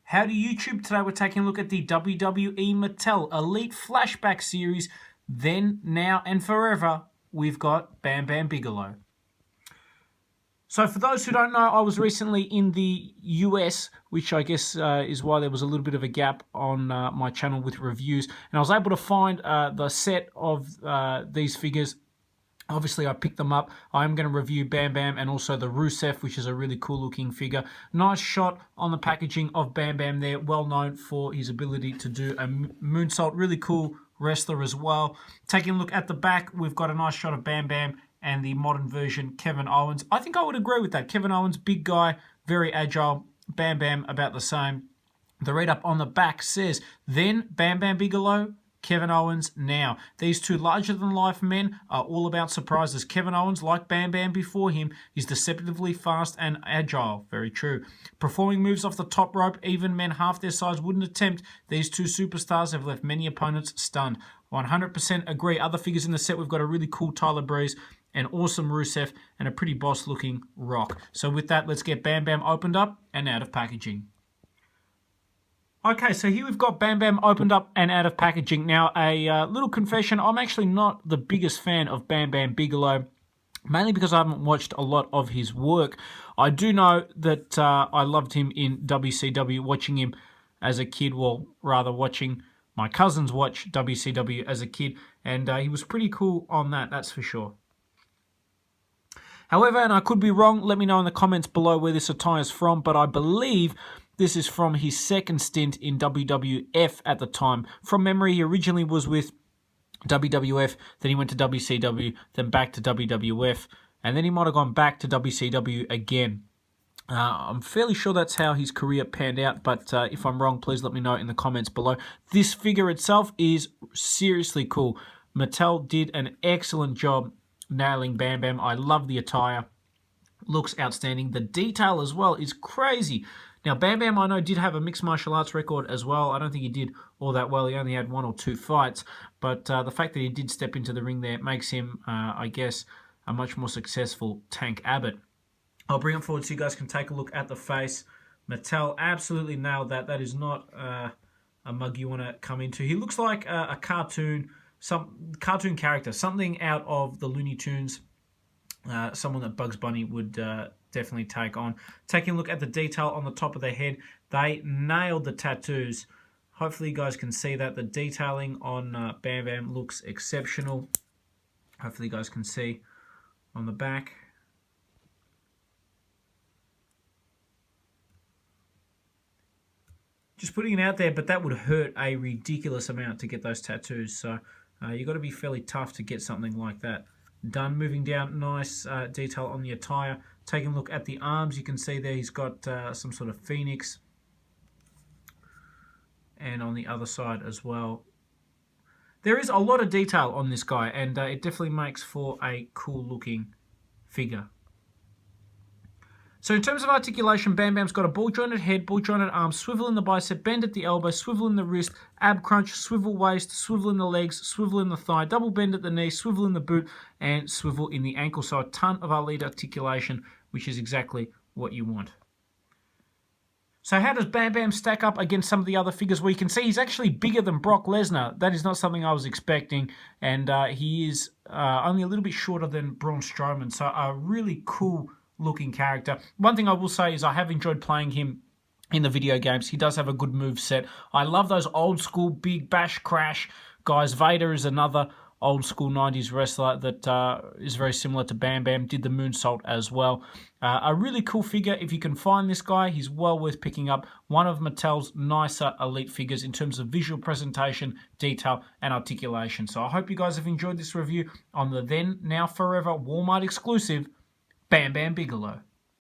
Howdy YouTube, today we're taking a look at the WWE Mattel Elite Flashback series. Then, now and forever, we've got Bam Bam Bigelow. So for those who don't know, I was recently in the US, which I guess is why there was a little bit of a gap on my channel with reviews. And I was able to find the set of these figures. Obviously, I picked them up. I'm going to review Bam Bam and also the Rusev, which is a really cool looking figure. Nice shot on the packaging of Bam Bam there. Well known for his ability to do a moonsault. Really cool wrestler as well. Taking a look at the back, we've got a nice shot of Bam Bam and the modern version, Kevin Owens. I think I would agree with that. Kevin Owens, big guy, very agile. Bam Bam, about the same. The read-up on the back says, then Bam Bam Bigelow, Kevin Owens now. These two larger-than-life men are all about surprises. Kevin Owens, like Bam Bam before him, is deceptively fast and agile. Very true. Performing moves off the top rope, even men half their size wouldn't attempt. These two superstars have left many opponents stunned. 100% agree. Other figures in the set, we've got a really cool Tyler Breeze, an awesome Rusev, and a pretty boss-looking Rock. So with that, let's get Bam Bam opened up and out of packaging. Okay, so here we've got Bam Bam opened up and out of packaging. Now, a little confession, I'm actually not the biggest fan of Bam Bam Bigelow, mainly because I haven't watched a lot of his work. I do know that I loved him in WCW, watching him as a kid, well, rather watching my cousins watch WCW as a kid, and he was pretty cool on that, that's for sure. However, and I could be wrong, let me know in the comments below where this attire is from, but I believe this is from his second stint in WWF at the time. From memory, he originally was with WWF, then he went to WCW, then back to WWF, and then he might have gone back to WCW again. I'm fairly sure that's how his career panned out, but if I'm wrong, please let me know in the comments below. This figure itself is seriously cool. Mattel did an excellent job nailing Bam Bam. I love the attire. Looks outstanding. The detail as well is crazy. Now, Bam Bam, I know, did have a mixed martial arts record as well. I don't think he did all that well. He only had 1 or 2 fights. But the fact that he did step into the ring there makes him, I guess, a much more successful Tank Abbott. I'll bring it forward so you guys can take a look at the face. Mattel absolutely nailed that. That is not a mug you want to come into. He looks like a cartoon, some cartoon character, something out of the Looney Tunes. Someone that Bugs Bunny would definitely take on. Taking a look at the detail on the top of the head, they nailed the tattoos. Hopefully you guys can see that. The detailing on Bam Bam looks exceptional. Hopefully you guys can see on the back. Just putting it out there, but that would hurt a ridiculous amount to get those tattoos. So you've got to be fairly tough to get something like that done. Moving down, nice detail on the attire. Taking a look at the arms, you can see there he's got some sort of phoenix. And on the other side as well. There is a lot of detail on this guy, and it definitely makes for a cool looking figure. So in terms of articulation, Bam Bam's got a ball-jointed head, ball-jointed arms, swivel in the bicep, bend at the elbow, swivel in the wrist, ab crunch, swivel waist, swivel in the legs, swivel in the thigh, double bend at the knee, swivel in the boot, and swivel in the ankle. So a ton of elite articulation, which is exactly what you want. So how does Bam Bam stack up against some of the other figures? Well, you can see he's actually bigger than Brock Lesnar. That is not something I was expecting. And he is only a little bit shorter than Braun Strowman. So a really cool looking character. One thing I will say is I have enjoyed playing him in the video games. He does have a good move set. I love those old school big bash crash guys. Vader is another old school 90s wrestler that is very similar to Bam Bam. Did the moonsault as well. A really cool figure. If you can find this guy, he's well worth picking up. One of Mattel's nicer elite figures in terms of visual presentation, detail, and articulation. So I hope you guys have enjoyed this review on the then, now, forever Walmart exclusive Bam Bam Bigelow.